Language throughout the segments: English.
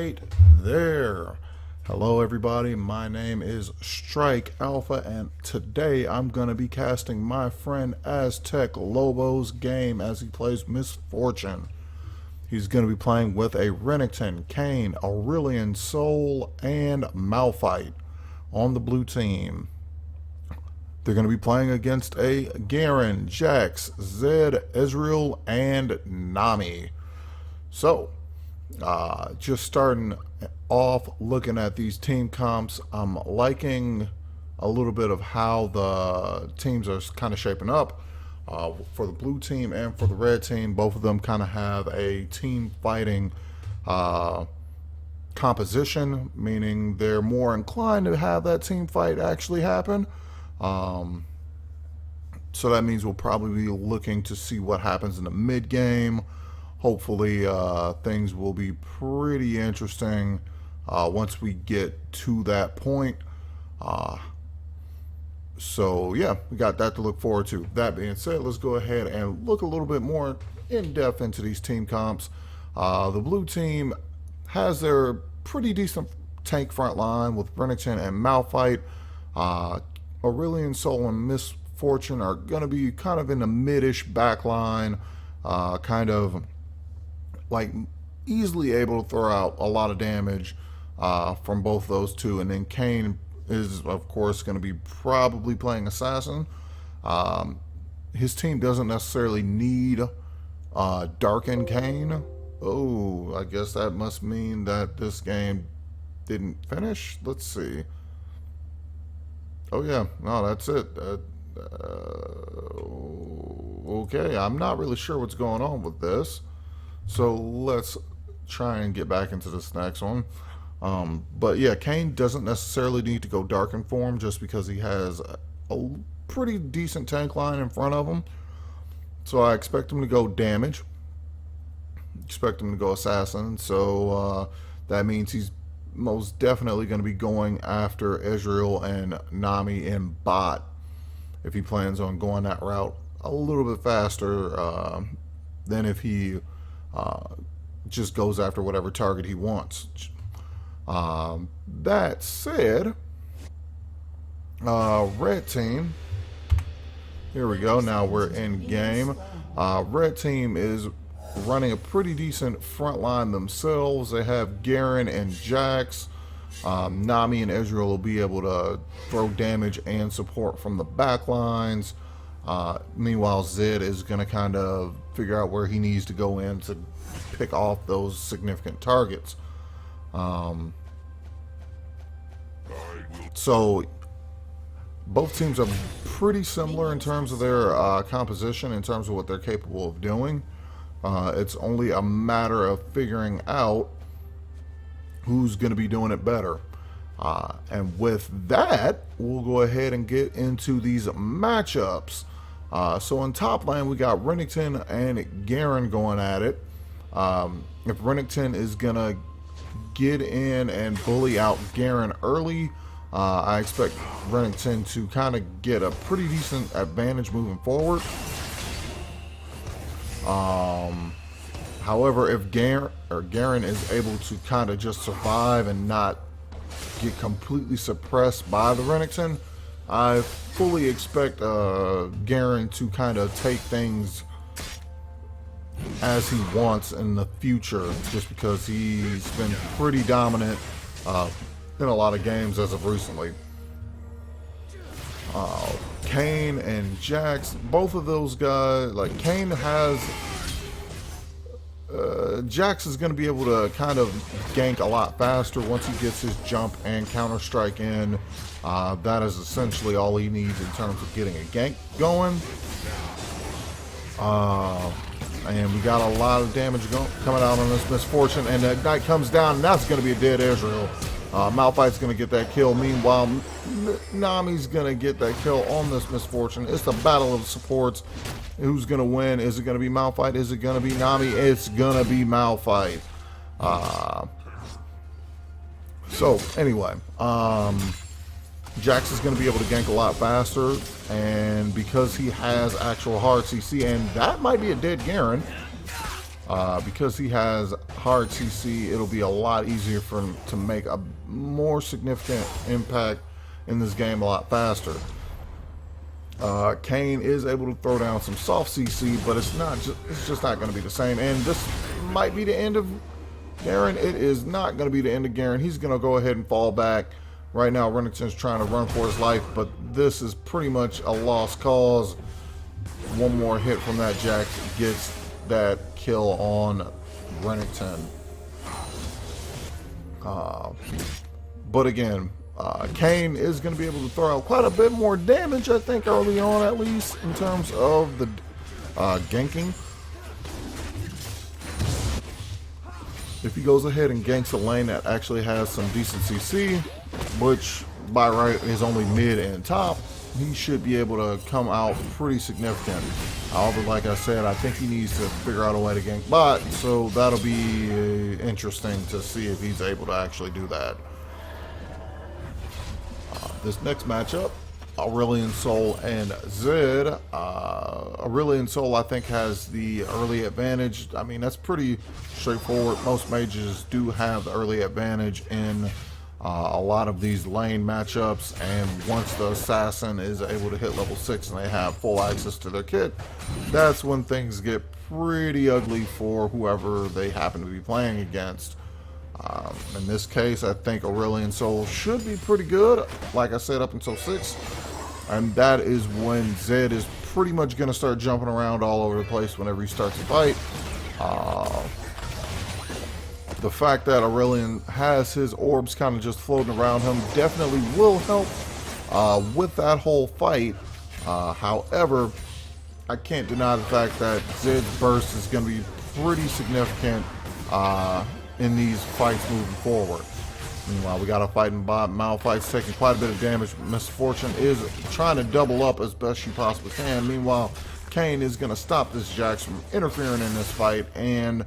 right there. Hello everybody, my name is Strike Alpha, and today I'm going to be casting my friend Azteclobo's game as he plays Misfortune. He's going to be playing with a Renekton, Kayn, Aurelion Sol, and Malphite on the blue team. They're going to be playing against a Garen, Jax, Zed, Ezreal, and Nami. So, just starting off looking at these team comps, I'm liking a little bit of how the teams are kind of shaping up. For the blue team and for the red team, both of them kind of have a team fighting composition, meaning they're more inclined to have that team fight actually happen. So that means we'll probably be looking to see what happens in the mid game. Hopefully things will be pretty interesting once we get to that point. So yeah, we got that to look forward to. That being said, let's go ahead and look a little bit more in depth into these team comps. The blue team has their pretty decent tank front line with Renekton and Malphite. Aurelion Sol and Misfortune are going to be kind of in the mid-ish back line, kind of like easily able to throw out a lot of damage from both those two. And then Kayn is, of course, going to be probably playing Assassin. His team doesn't necessarily need Darken Kayn. Oh, I guess that must mean that this game didn't finish. Let's see. Oh yeah, no, that's it. Okay, I'm not really sure what's going on with this. So let's try and get back into this next one. But yeah, Kayn doesn't necessarily need to go Darken form just because he has a pretty decent tank line in front of him. So I expect him to go damage. Expect him to go Assassin. So that means he's most definitely going to be going after Ezreal and Nami in bot if he plans on going that route a little bit faster than if he just goes after whatever target he wants. That said, red team, here we go, now we're in game. Red team is running a pretty decent front line themselves. They have Garen and Jax. Nami and Ezreal will be able to throw damage and support from the back lines. Meanwhile, Zed is going to kind of figure out where he needs to go in to pick off those significant targets. So both teams are pretty similar in terms of their composition, in terms of what they're capable of doing. It's only a matter of figuring out who's going to be doing it better. And with that, we'll go ahead and get into these matchups. So in top lane, we got Renekton and Garen going at it. If Renekton is going to get in and bully out Garen early, I expect Renekton to kind of get a pretty decent advantage moving forward. However, if Garen is able to kind of just survive and not get completely suppressed by the Renekton, I fully expect Garen to kind of take things as he wants in the future, just because he's been pretty dominant in a lot of games as of recently. Kayn and Jax, both of those guys, like Kayn has, Jax is going to be able to kind of gank a lot faster once he gets his jump and counter strike in. That is essentially all he needs in terms of getting a gank going. And we got a lot of damage coming out on this Misfortune, and the Ignite comes down, and that's going to be a dead Ezreal. Malphite's going to get that kill. Meanwhile, Nami's going to get that kill on this Misfortune. It's the battle of supports. Who's going to win? Is it going to be Malphite? Is it going to be Nami? It's going to be Malphite. So, anyway, Jax is going to be able to gank a lot faster, and because he has actual hard CC, and that might be a dead Garen, because he has hard CC, it'll be a lot easier for him to make a more significant impact in this game a lot faster. Kane is able to throw down some soft CC, but it's just not going to be the same. And this might be the end of Garen. It is not going to be the end of Garen. He's going to go ahead and fall back. Right now, Renekton's trying to run for his life, but this is pretty much a lost cause. One more hit from that Jax gets that kill on Renekton. But again, Kane is going to be able to throw out quite a bit more damage, I think, early on, at least, in terms of the ganking. If he goes ahead and ganks a lane that actually has some decent CC, which by right is only mid and top, he should be able to come out pretty significant. However, like I said, I think he needs to figure out a way to gank bot, so that'll be interesting to see if he's able to actually do that. This next matchup, Aurelion Sol and Zed. Aurelion Sol, I think, has the early advantage. I mean, that's pretty straightforward. Most mages do have the early advantage in a lot of these lane matchups, and once the assassin is able to hit level 6 and they have full access to their kit, that's when things get pretty ugly for whoever they happen to be playing against. In this case, I think Aurelion Sol should be pretty good, like I said, up until 6. And that is when Zed is pretty much going to start jumping around all over the place whenever he starts a fight. The fact that Aurelion has his orbs kind of just floating around him definitely will help with that whole fight. However, I can't deny the fact that Zed's burst is going to be pretty significant in these fights moving forward. Meanwhile, we got a fighting bot. Malphite's taking quite a bit of damage. Miss Fortune is trying to double up as best she possibly can. Meanwhile, Kane is going to stop this Jax from interfering in this fight, and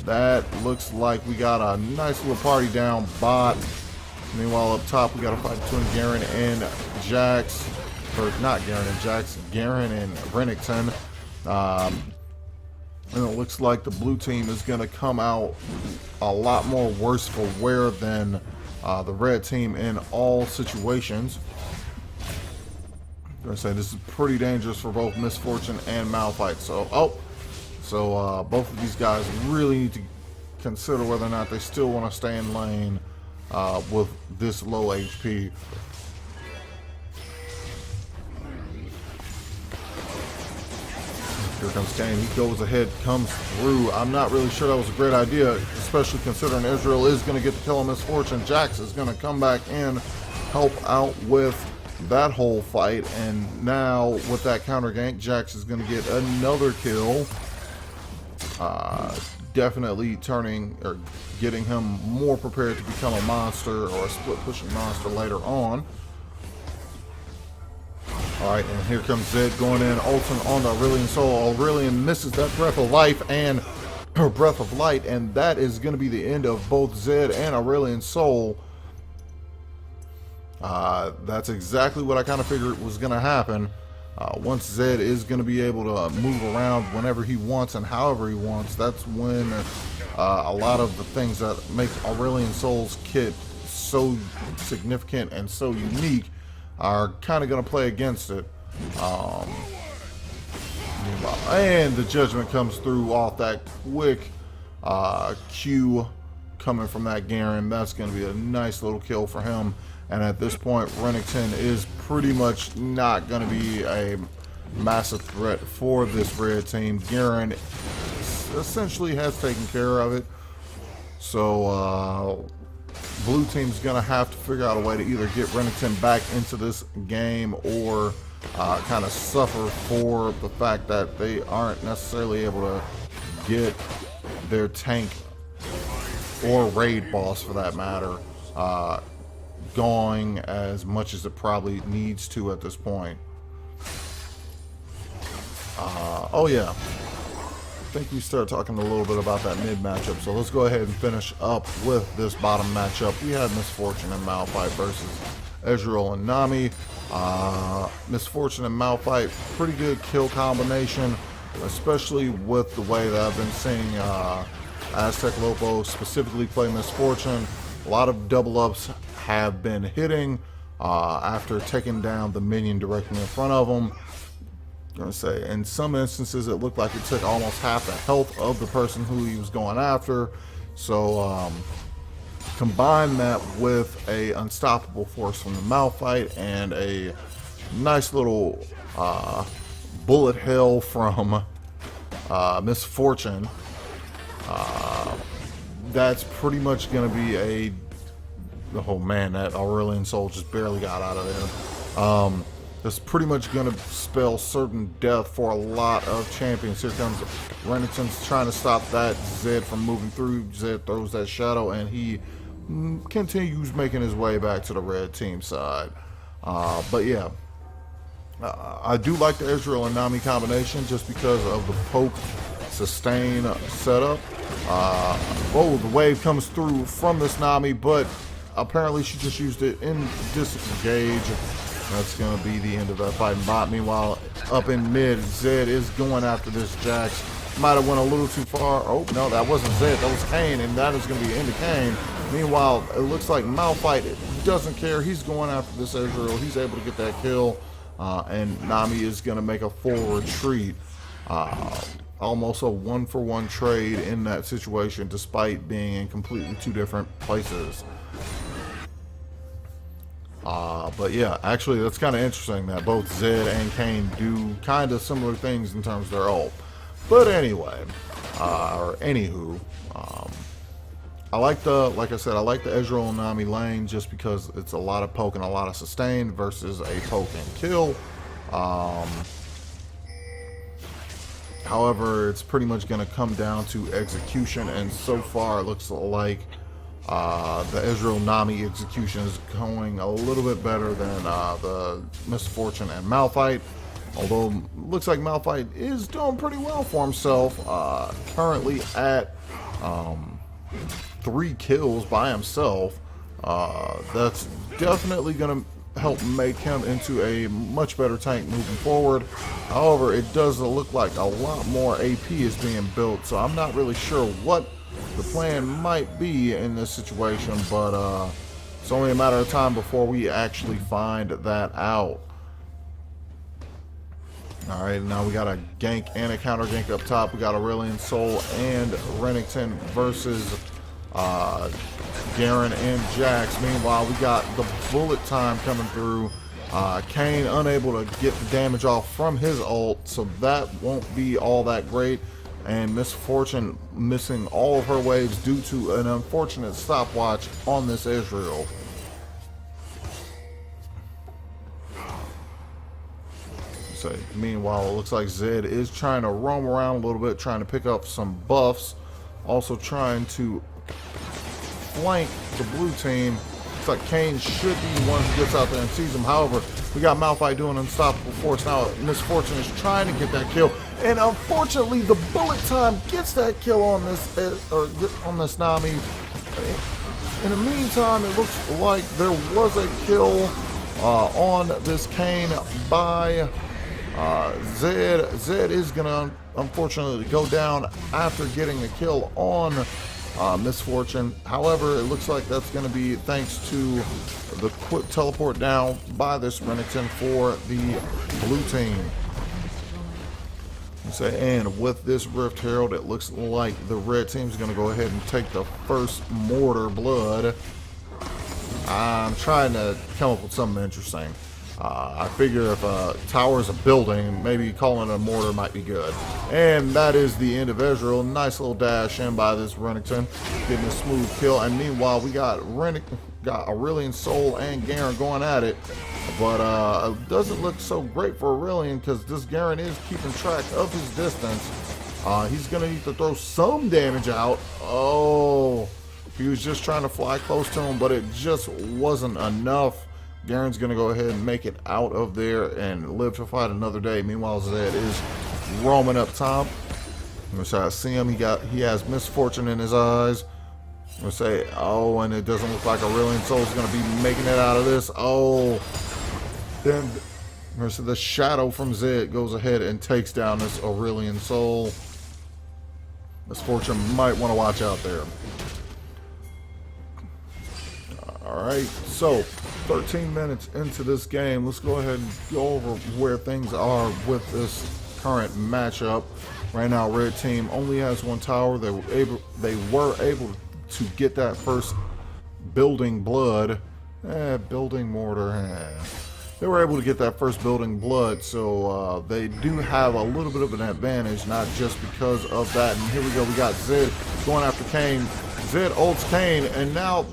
that looks like we got a nice little party down bot. Meanwhile, up top, we got a fight between Garen and Jax, or not Garen and Jax, Garen and Renekton. And it looks like the blue team is going to come out a lot more worse for wear than the red team in all situations. I'm going to say this is pretty dangerous for both Miss Fortune and Malphite. So both of these guys really need to consider whether or not they still want to stay in lane with this low HP. Here comes Kane. He goes ahead, comes through. I'm not really sure that was a great idea, especially considering Israel is going to get the kill on Miss Fortune. Jax is going to come back in, help out with that whole fight, and now with that counter gank, Jax is going to get another kill. Definitely turning or getting him more prepared to become a monster or a split pushing monster later on. Alright, and here comes Zed going in, ulting on the Aurelion Sol. Aurelion misses that breath of life and her breath of light, and that is going to be the end of both Zed and Aurelion Sol. That's exactly what I kind of figured was going to happen. Once Zed is going to be able to move around whenever he wants and however he wants, that's when a lot of the things that make Aurelion Sol's kit so significant and so unique are kind of going to play against it. And the judgment comes through off that quick Q coming from that Garen. That's going to be a nice little kill for him. And at this point, Renekton is pretty much not going to be a massive threat for this red team. Garen essentially has taken care of it. So blue team's going to have to figure out a way to either get Renekton back into this game or kind of suffer for the fact that they aren't necessarily able to get their tank or raid boss, for that matter, going as much as it probably needs to at this point. Oh yeah, I think we started talking a little bit about that mid matchup, so let's go ahead and finish up with this bottom matchup. We had Miss Fortune and Malphite versus Ezreal and Nami. Miss Fortune and Malphite, pretty good kill combination, especially with the way that I've been seeing Azteclobo specifically play Misfortune. A lot of double ups have been hitting after taking down the minion directly in front of them. I'm gonna say in some instances it looked like it took almost half the health of the person who he was going after. So combine that with a unstoppable force from the Malphite and a nice little bullet hell from Misfortune. That's pretty much going to be a... Oh man, that Aurelian Soul just barely got out of there. That's pretty much going to spell certain death for a lot of champions. Here comes Renekton's trying to stop that Zed from moving through. Zed throws that shadow and he continues making his way back to the red team side. But yeah, I do like the Ezreal and Nami combination just because of the poke sustain setup. Oh, the wave comes through from this Nami, but apparently she just used it in disengage. That's going to be the end of that fight. Meanwhile, up in mid, Zed is going after this Jax. Might have went a little too far. Oh, no, that wasn't Zed. That was Kayn, and that is going to be the end of Kayn. Meanwhile, it looks like Malphite doesn't care. He's going after this Ezreal. He's able to get that kill, and Nami is going to make a full retreat. Almost a one-for-one trade in that situation, despite being in completely two different places. But yeah, actually, that's kind of interesting that both Zed and Kayn do kind of similar things in terms of their ult. But anyway, or anywho, I like the, like I said, I like the Ezreal and Nami lane just because it's a lot of poke and a lot of sustain versus a poke and kill. However, it's pretty much going to come down to execution, and so far it looks like the Ezreal Nami execution is going a little bit better than the Misfortune and Malphite. Although it looks like Malphite is doing pretty well for himself, currently at 3 kills by himself. That's definitely going to help make him into a much better tank moving forward. However, it does look like a lot more AP is being built, so I'm not really sure what the plan might be in this situation, but it's only a matter of time before we actually find that out. Alright, now we got a gank and a counter gank up top. We got Aurelian Soul and Renekton versus Garen and Jax. Meanwhile, we got the bullet time coming through. Kayn unable to get the damage off from his ult, so that won't be all that great. And Misfortune missing all of her waves due to an unfortunate stopwatch on this Ezreal. So, meanwhile, it looks like Zed is trying to roam around a little bit, trying to pick up some buffs. Also trying to flank the blue team. Looks like Kayn should be one who gets out there and sees him. However, we got Malphite doing unstoppable force. Now Misfortune is trying to get that kill, and unfortunately the bullet time gets that kill on this Nami. In the meantime, it looks like there was a kill on this Kayn by Zed. Zed is gonna unfortunately go down after getting a kill on Misfortune. However, it looks like that's going to be thanks to the quick teleport down by this Renekton for the blue team. And with this Rift Herald, it looks like the red team is going to go ahead and take the first Mortar Blood. I'm trying to come up with something interesting. I figure if a tower is a building, maybe calling it a mortar might be good. And that is the end of Ezreal. Nice little dash in by this Renekton, getting a smooth kill. And meanwhile, we got Aurelian Soul and Garen going at it. But it doesn't look so great for Aurelian because this Garen is keeping track of his distance. He's going to need to throw some damage out. Oh, he was just trying to fly close to him, but it just wasn't enough. Garen's going to go ahead and make it out of there and live to fight another day. Meanwhile, Zed is roaming up top. I'm going to see him. He has Misfortune in his eyes. I'm going to say, oh, and it doesn't look like Aurelian Soul is going to be making it out of this. Oh, then the shadow from Zed goes ahead and takes down this Aurelian Soul. Misfortune might want to watch out there. Alright, so 13 minutes into this game. Let's go ahead and go over where things are with this current matchup. Right now, red team only has one tower. They were able to get that first building blood. Building mortar. They were able to get that first building blood, so they do have a little bit of an advantage, not just because of that. And here we go, we got Zed going after Kane. Zed ults Kane, and now,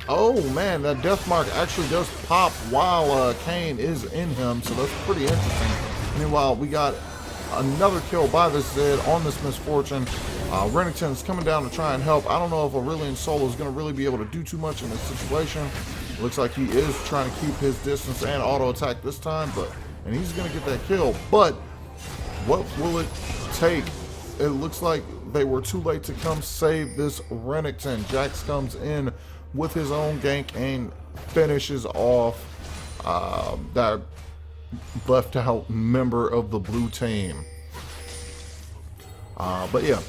oh man, that death mark actually does pop while Kane is in him, so that's pretty interesting. Meanwhile, we got another kill by this Zed on this Misfortune. Renekton's coming down to try and help. I don't know if Aurelion Sol is going to really be able to do too much in this situation. Looks like he is trying to keep his distance and auto attack this time, and he's going to get that kill. But what will it take? It looks like they were too late to come save this Renekton. Jax comes in with his own gank and finishes off that left out member of the blue team. But yeah,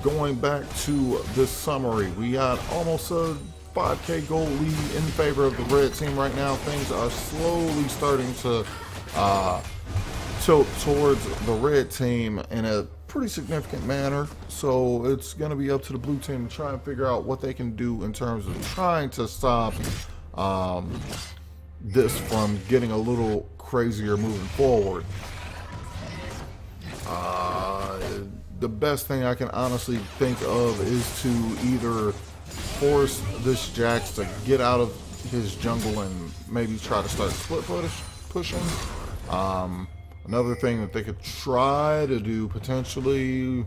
going back to this summary, we got almost a 5k gold lead in favor of the red team right now. Things are slowly starting to tilt towards the red team in a pretty significant manner, so it's going to be up to the blue team to try and figure out what they can do in terms of trying to stop this from getting a little crazier moving forward. The best thing I can honestly think of is to either force this Jax to get out of his jungle and maybe try to start split pushing. Another thing that they could try to do potentially,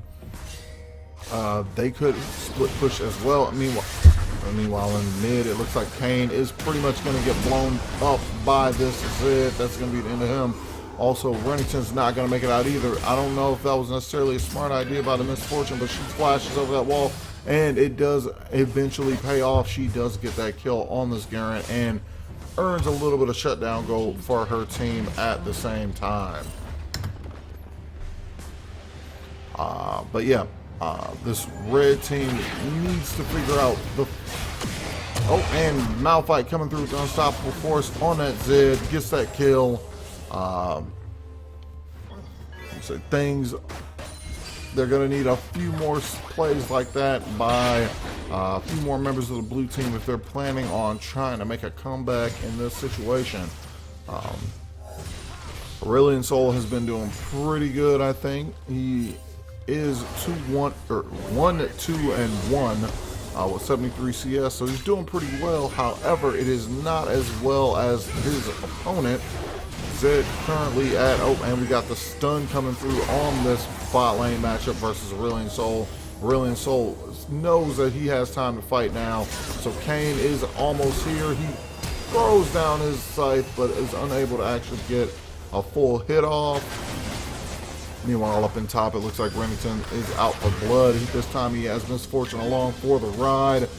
they could split push as well. Meanwhile in mid, it looks like Kane is pretty much going to get blown up by this Zed. That's going to be the end of him. Also, Renekton's not going to make it out either. I don't know if that was necessarily a smart idea by the Misfortune, but she flashes over that wall, and it does eventually pay off. She does get that kill on this Garen and earns a little bit of shutdown gold for her team at the same time. But yeah, this red team needs to figure out the... Oh, and Malphite coming through with the unstoppable force on that Zed, gets that kill. So they're going to need a few more plays like that by a few more members of the blue team if they're planning on trying to make a comeback in this situation. Aurelion Sol has been doing pretty good, I think. He is 1-2-1 with 73 CS, so he's doing pretty well. However, it is not as well as his opponent. Zed currently at, oh, and we got the stun coming through on this bot lane matchup versus Aurelion Sol. Aurelion Sol knows that he has time to fight now, so Kane is almost here. He throws down his scythe, but is unable to actually get a full hit off. Meanwhile, up in top, it looks like Renekton is out for blood. This time he has Misfortune along for the ride. I'm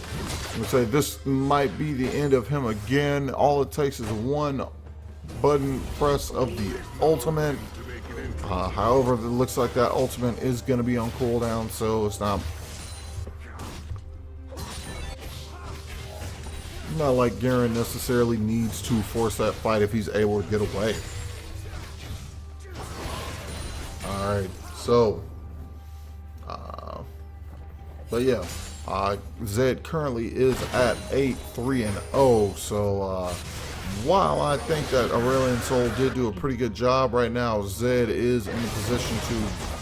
going to say this might be the end of him again. All it takes is one button press of the ultimate. However, it looks like that ultimate is going to be on cooldown, so it's not like Garen necessarily needs to force that fight if he's able to get away. Alright, so but yeah, Zed currently is at 8-3-0, so while I think that Aurelion Sol did do a pretty good job right now, Zed is in a position to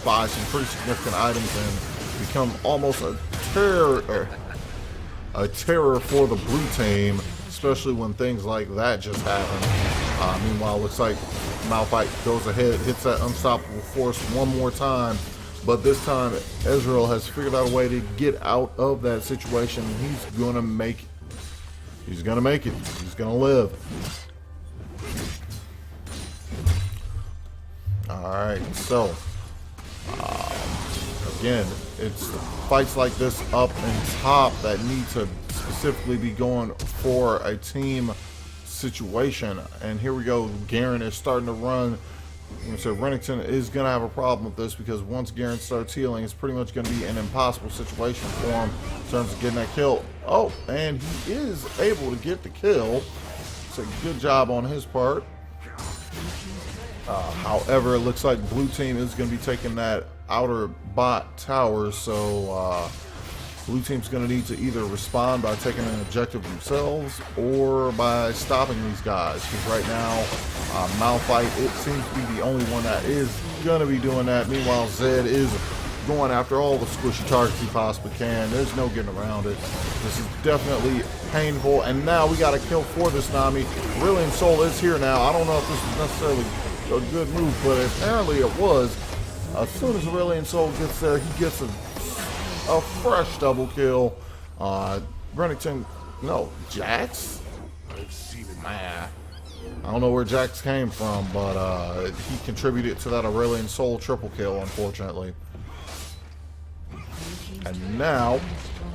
buy some pretty significant items and become almost a terror for the blue team, especially when things like that just happen. Meanwhile, looks like Malphite goes ahead, hits that unstoppable force one more time, but this time Ezreal has figured out a way to get out of that situation. He's gonna make it. He's gonna make it. He's gonna live. Alright, so again, it's fights like this up and top that need to specifically be going for a team situation. And here we go, Garen is starting to run So Renington is going to have a problem with this because once Garen starts healing, it's pretty much going to be an impossible situation for him in terms of getting that kill. Oh, and he is able to get the kill. It's a good job on his part. However, it looks like blue team is going to be taking that outer bot tower, so blue team's going to need to either respond by taking an objective themselves or by stopping these guys. Because right now, Malphite, it seems to be the only one that is going to be doing that. Meanwhile, Zed is going after all the squishy targets he possibly can. There's no getting around it. This is definitely painful. And now we got a kill for this Nami. Brilliant Soul is here now. I don't know if this is necessarily a good move, but apparently it was. As soon as Aurelion Soul gets there, he gets a fresh double kill. Renington, no, Jax? Man, I don't know where Jax came from, but he contributed to that Aurelion Soul triple kill, unfortunately. And now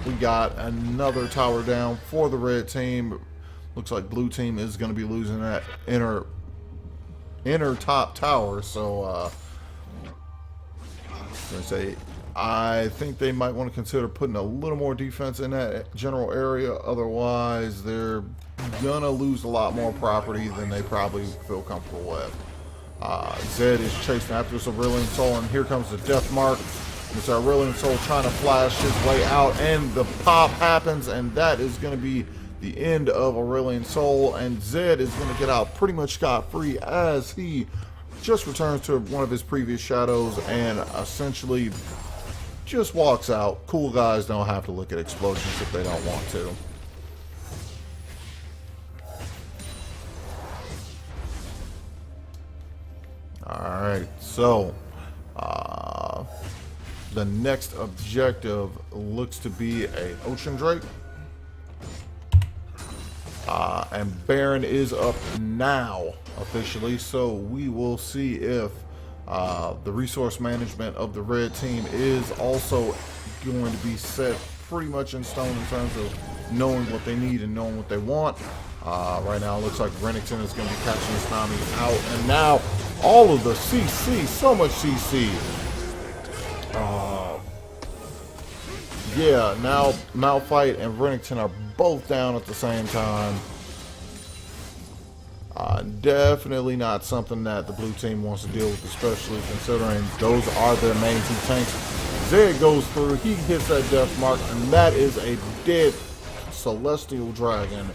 we got another tower down for the red team. Looks like blue team is going to be losing that inner top tower, so I think they might want to consider putting a little more defense in that general area. Otherwise, they're gonna lose a lot more property than they probably feel comfortable with. Zed is chasing after this Aurelion Soul, and here comes the death mark. It's Aurelion Soul trying to flash his way out, and the pop happens, and that is going to be the end of Aurelion Soul, and Zed is going to get out pretty much scot-free as he just returns to one of his previous shadows and essentially just walks out. Cool guys don't have to look at explosions if they don't want to. Alright, so the next objective looks to be a Ocean Drake. And Baron is up now officially, so we will see if the resource management of the red team is also going to be set pretty much in stone in terms of knowing what they need and knowing what they want. Right now it looks like Renington is going to be catching this Nami out, and now all of the CC, so much CC. Yeah, now Malphite and Renington are both down at the same time. Definitely not something that the blue team wants to deal with, especially considering those are their main two tanks. Zed goes through, he hits that death mark, and that is a dead celestial dragon.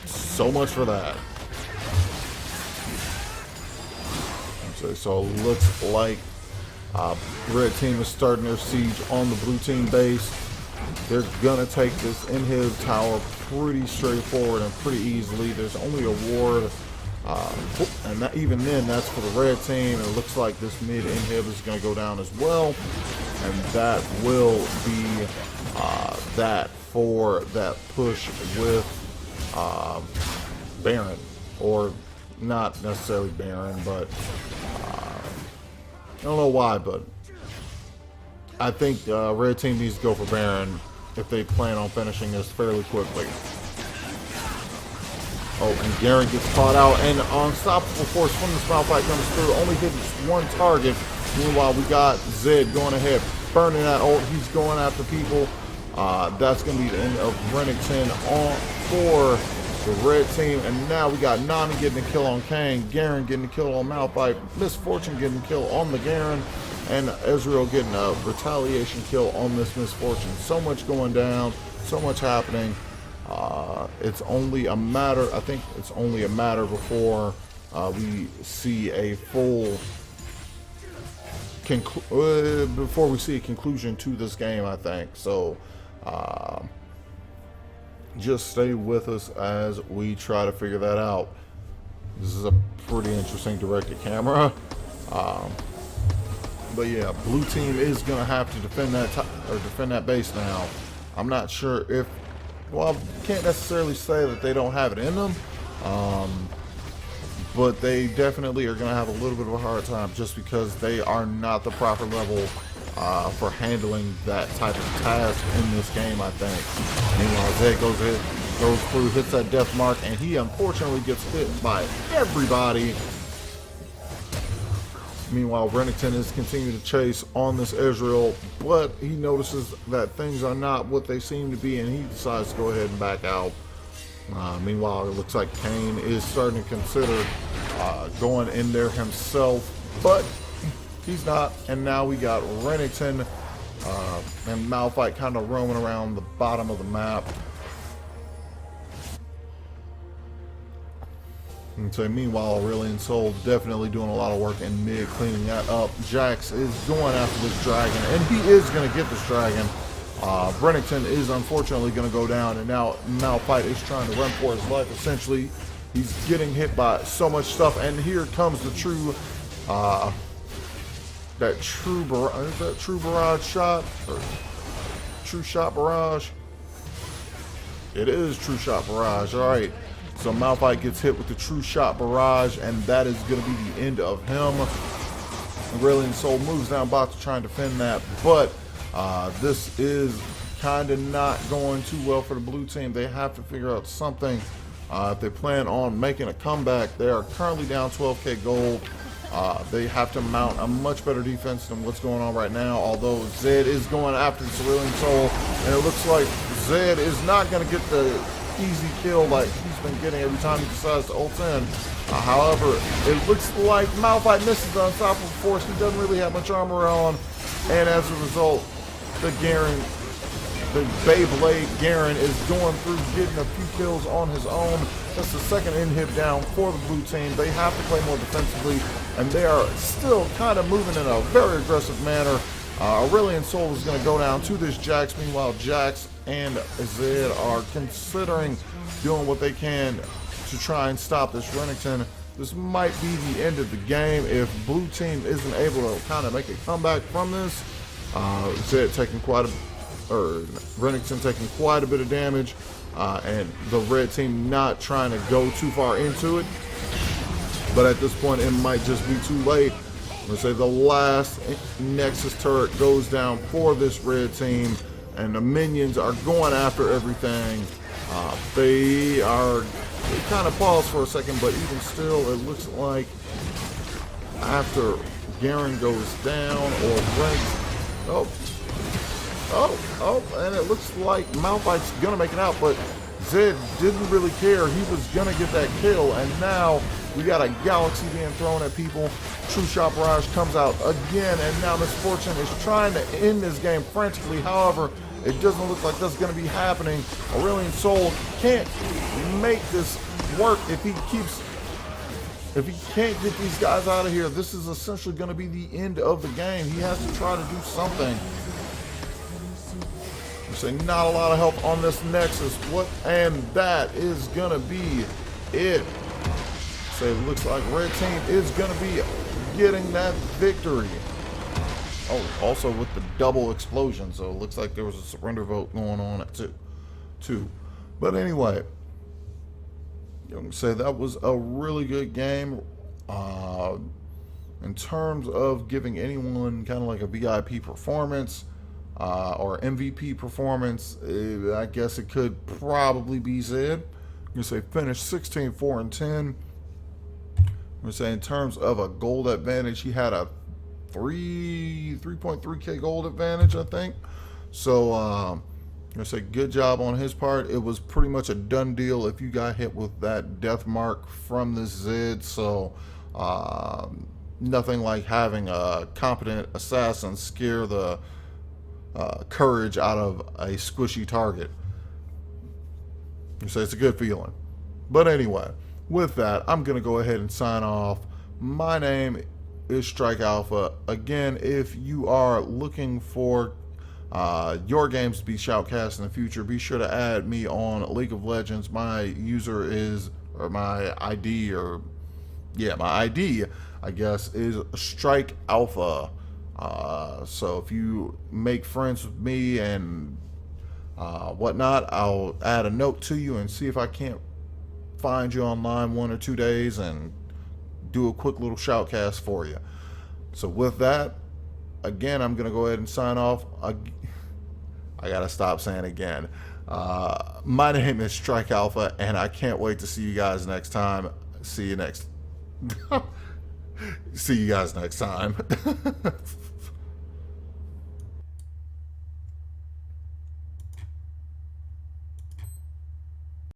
So much for that. So it looks like red team is starting their siege on the blue team base. They're gonna take this inhib tower pretty straightforward and pretty easily. There's only a ward, and that, even then, that's for the red team. It looks like this mid inhib is gonna go down as well, and that will be that for that push with Baron, or not necessarily Baron, but I don't know why, but I think red team needs to go for Baron if they plan on finishing this fairly quickly. Oh, and Garen gets caught out, and unstoppable force from this Malphite comes through, only hitting one target. Meanwhile, we got Zed going ahead, burning that ult. He's going after people. That's going to be the end of Renington on for the red team. And now we got Nami getting a kill on Kang, Garen getting a kill on Malphite, Misfortune getting a kill on the Garen, and Ezreal getting a retaliation kill on this Misfortune. So much going down, so much happening. It's only a matter, I think it's only a matter before we see a full before we see a conclusion to this game, I think. So just stay with us as we try to figure that out. This is a pretty interesting directed camera. But yeah, blue team is gonna have to defend that base now. I'm not sure if, well, I can't necessarily say that they don't have it in them, but they definitely are going to have a little bit of a hard time just because they are not the proper level for handling that type of task in this game, I think. Meanwhile, Zed goes through, hits that death mark, and he unfortunately gets hit by everybody. Meanwhile, Renekton is continuing to chase on this Ezreal, but he notices that things are not what they seem to be, and he decides to go ahead and back out. Meanwhile, it looks like Kane is starting to consider going in there himself, but he's not. And now we got Renekton and Malphite kind of roaming around the bottom of the map. And so meanwhile, Aurelion Sol definitely doing a lot of work in mid, cleaning that up. Jax is going after this dragon, and he is going to get this dragon. Renekton is unfortunately going to go down, and now Malphite is trying to run for his life. Essentially, he's getting hit by so much stuff, and here comes the true, true barrage shot, or true shot barrage. It is true shot barrage. All right. So Malphite gets hit with the true shot barrage, and that is going to be the end of him. Aurelion Sol moves down bot to try and defend that, but this is kind of not going too well for the blue team. They have to figure out something if they plan on making a comeback. They are currently down 12k gold. They have to mount a much better defense than what's going on right now, although Zed is going after the Aurelion Sol, and it looks like Zed is not going to get the easy kill like he's been getting every time he decides to ult in. However, it looks like Malphite misses the unstoppable force. He doesn't really have much armor on, and as a result, the Beyblade Garen is going through, getting a few kills on his own. That's the second inhib down for the blue team. They have to play more defensively, and they are still kind of moving in a very aggressive manner. Aurelion Sol is going to go down to this Jax. Meanwhile, Jax and Zed are considering doing what they can to try and stop this Renekton. This might be the end of the game if blue team isn't able to kind of make a comeback from this. Zed taking Renekton taking quite a bit of damage, and the red team not trying to go too far into it. But at this point, it might just be too late. I'm going to say the last Nexus turret goes down for this red team, and the minions are going after everything. They kind of pause for a second, but even still, it looks like after Garen goes down or Renekton, and it looks like Malphite's going to make it out, but Zed didn't really care. He was going to get that kill, and now we got a galaxy being thrown at people. True Shot Barrage comes out again, and now Misfortune is trying to end this game frantically. However, it doesn't look like that's going to be happening. Aurelion Sol can't make this work if he can't get these guys out of here. This is essentially going to be the end of the game. He has to try to do something. You say not a lot of help on this Nexus. And that is going to be it. So it looks like red team is going to be getting that victory. Oh, also with the double explosion, so it looks like there was a surrender vote going on at two. But anyway, you can say that was a really good game. In terms of giving anyone kind of like a VIP performance or MVP performance, I guess it could probably be Zed. You can say finished 16, 4, and 10. I'm say in terms of a gold advantage, he had a 3.3k gold advantage, I think. So I'm gonna say good job on his part. It was pretty much a done deal if you got hit with that death mark from this Zed. So nothing like having a competent assassin scare the courage out of a squishy target. You say it's a good feeling. But anyway, with that, I'm going to go ahead and sign off. My name is Strike Alpha. Again, if you are looking for your games to be Shoutcast in the future, be sure to add me on League of Legends. My user is, or my ID, I guess, is Strike Alpha. So if you make friends with me and whatnot, I'll add a note to you and see if I can't find you online 1 or 2 days and do a quick little shoutcast for you. So with that, again, I'm gonna go ahead and sign off. I gotta stop saying again. My name is Strike Alpha, and I can't wait to see you guys next time. See you next. See you guys next time.